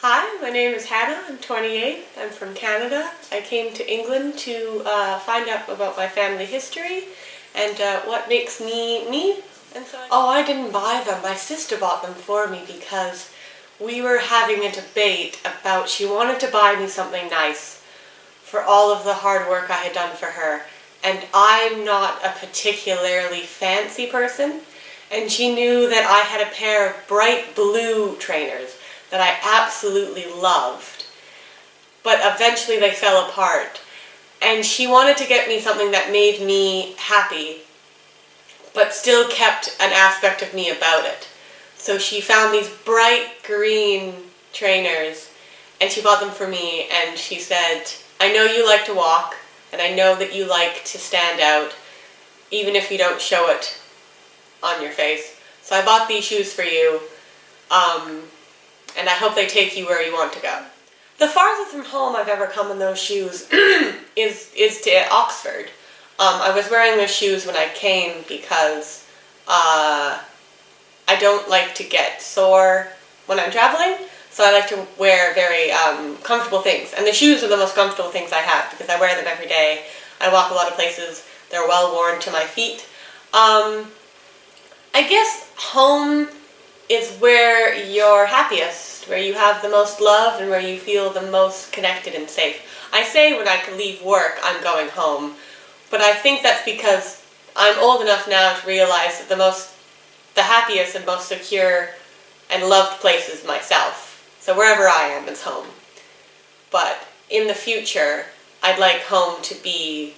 Hi, my name is Hannah. I'm 28. I'm from Canada. I came to England to find out about my family history and what makes me me. I didn't buy them. My sister bought them for me because we were having a debate about she wanted to buy me something nice for all of the hard work I had done for her. And I'm not a particularly fancy person. And she knew that I had a pair of bright blue trainers that I absolutely loved. But eventually they fell apart. And she wanted to get me something that made me happy, but still kept an aspect of me about it. So she found these bright green trainers, and she bought them for me, and she said, I know you like to walk, and I know that you like to stand out, even if you don't show it on your face. So I bought these shoes for you, and I hope they take you where you want to go. The farthest from home I've ever come in those shoes is to Oxford. I was wearing those shoes when I came because I don't like to get sore when I'm traveling, so I like to wear very comfortable things. And the shoes are the most comfortable things I have because I wear them every day. I walk a lot of places. They're well worn to my feet. I guess home is where you're happiest, where you have the most love and where you feel the most connected and safe. I say when I can leave work, I'm going home, but I think that's because I'm old enough now to realize that the happiest and most secure and loved place is myself. So wherever I am, it's home. But in the future, I'd like home to be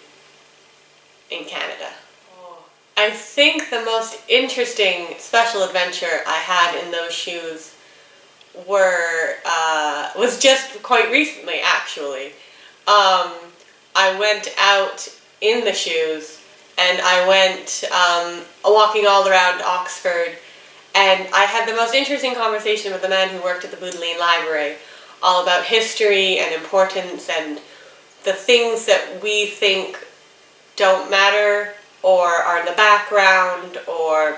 in Canada. I think the most interesting special adventure I had in those shoes was just quite recently, actually. I went out in the shoes, and I went walking all around Oxford, and I had the most interesting conversation with the man who worked at the Bodleian Library, all about history and importance and the things that we think don't matter or are in the background or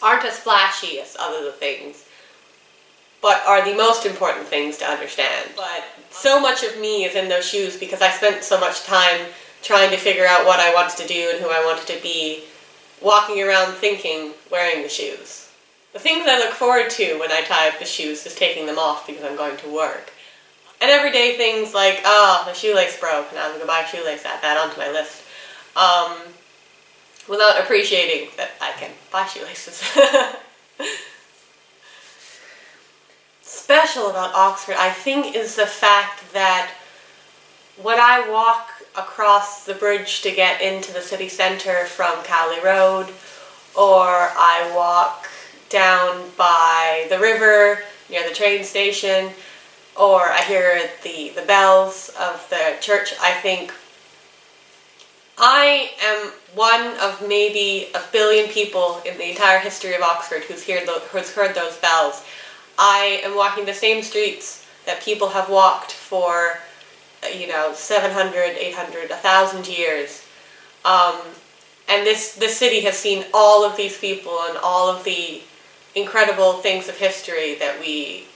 aren't as flashy as other things, but are the most important things to understand. But so much of me is in those shoes because I spent so much time trying to figure out what I wanted to do and who I wanted to be, walking around thinking, wearing the shoes. The things I look forward to when I tie up the shoes is taking them off because I'm going to work. And everyday things like, oh, my shoelace broke, now I'm going to buy a shoelace, add that onto my list. Without appreciating that I can buy shoelaces. Special about Oxford, I think, is the fact that when I walk across the bridge to get into the city centre from Cowley Road, or I walk down by the river near the train station, or I hear the bells of the church, I think I am one of maybe a billion people in the entire history of Oxford who's heard those bells. I am walking the same streets that people have walked for, 700, 800, 1,000 years. And this city has seen all of these people and all of the incredible things of history that we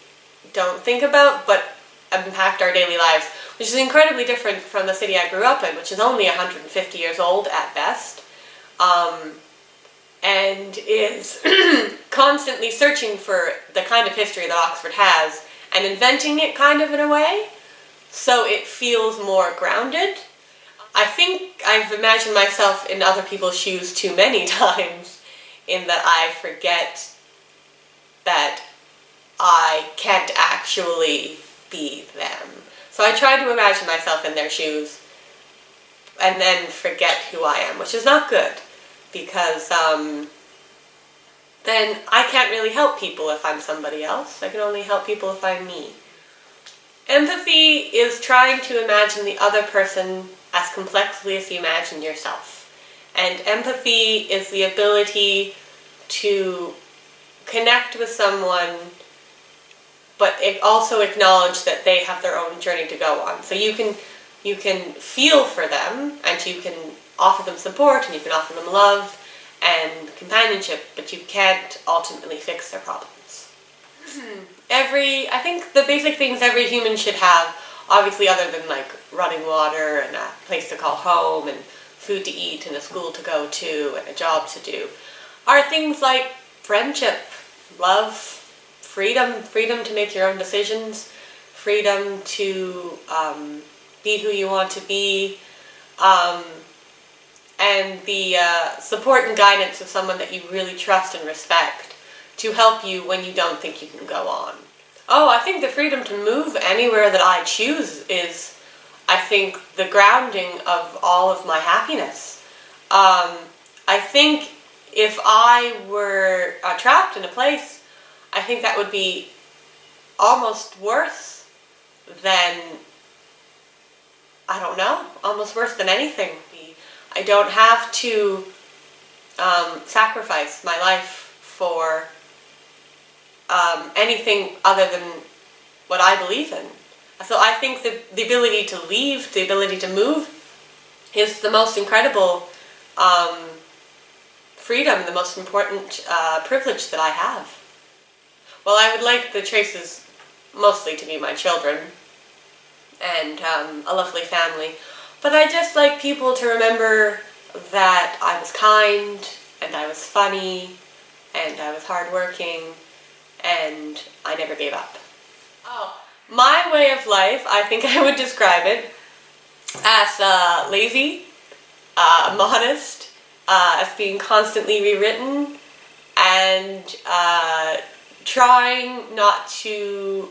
don't think about, but impact our daily lives, which is incredibly different from the city I grew up in, which is only 150 years old at best, and is constantly searching for the kind of history that Oxford has, and inventing it kind of in a way, so it feels more grounded. I think I've imagined myself in other people's shoes too many times, in that I forget that I can't actually be them. So I try to imagine myself in their shoes and then forget who I am, which is not good because then I can't really help people if I'm somebody else. I can only help people if I'm me. Empathy is trying to imagine the other person as complexly as you imagine yourself. And empathy is the ability to connect with someone, but also acknowledge that they have their own journey to go on. So you can feel for them, and you can offer them support, and you can offer them love and companionship, but you can't ultimately fix their problems. I think the basic things every human should have, obviously other than like running water and a place to call home and food to eat and a school to go to and a job to do, are things like friendship, love, freedom to make your own decisions, freedom to be who you want to be, and the support and guidance of someone that you really trust and respect to help you when you don't think you can go on. Oh, I think the freedom to move anywhere that I choose is, I think, the grounding of all of my happiness. I think if I were trapped in a place, I think that would be almost worse than, I don't know, almost worse than anything. I don't have to sacrifice my life for anything other than what I believe in. So I think the ability to leave, the ability to move, is the most incredible freedom, the most important privilege that I have. Well, I would like the Traces mostly to be my children and a lovely family, but I just like people to remember that I was kind, and I was funny, and I was hardworking, and I never gave up. Oh, my way of life, I think I would describe it as lazy, modest, as being constantly rewritten, and trying not to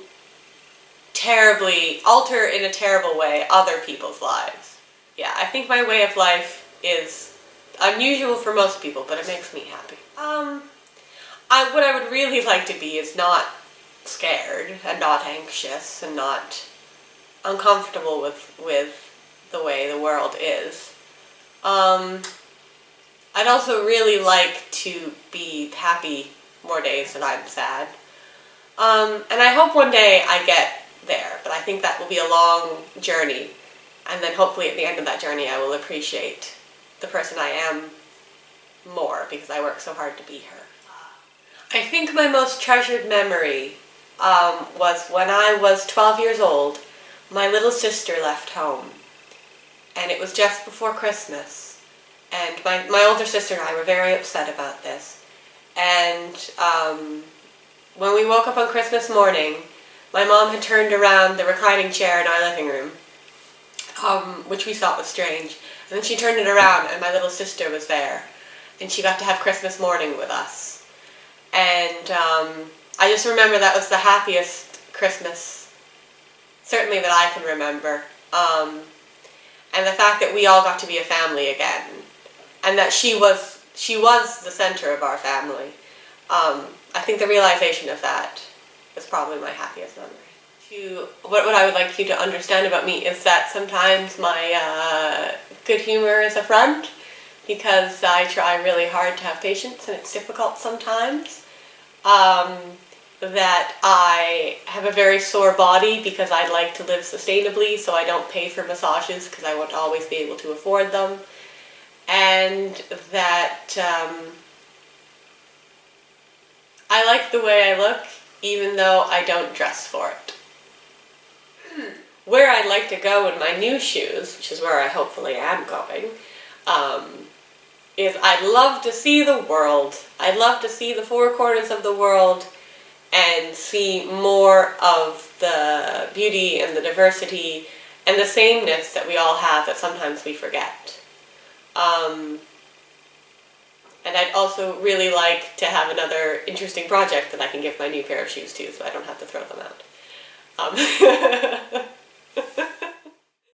terribly alter in a terrible way other people's lives. Yeah, I think my way of life is unusual for most people, but it makes me happy. What I would really like to be is not scared and not anxious and not uncomfortable with the way the world is. I'd also really like to be happy more days than I'm sad. And I hope one day I get there, but I think that will be a long journey. And then hopefully at the end of that journey I will appreciate the person I am more because I work so hard to be her. I think my most treasured memory was when I was 12 years old. My little sister left home, and it was just before Christmas, and my older sister and I were very upset about this. And when we woke up on Christmas morning, my mom had turned around the reclining chair in our living room, which we thought was strange, and then she turned it around and my little sister was there, and she got to have Christmas morning with us. And I just remember that was the happiest Christmas, certainly that I can remember. And the fact that we all got to be a family again, and that she was the center of our family. I think the realization of that is probably my happiest memory. What I would like you to understand about me is that sometimes my good humor is a front, because I try really hard to have patience and it's difficult sometimes. That I have a very sore body because I like to live sustainably, so I don't pay for massages because I won't always be able to afford them. And that I like the way I look even though I don't dress for it. Where I'd like to go in my new shoes, which is where I hopefully am going, is I'd love to see the world. I'd love to see the four corners of the world and see more of the beauty and the diversity and the sameness that we all have that sometimes we forget. And I'd also really like to have another interesting project that I can give my new pair of shoes to, so I don't have to throw them out.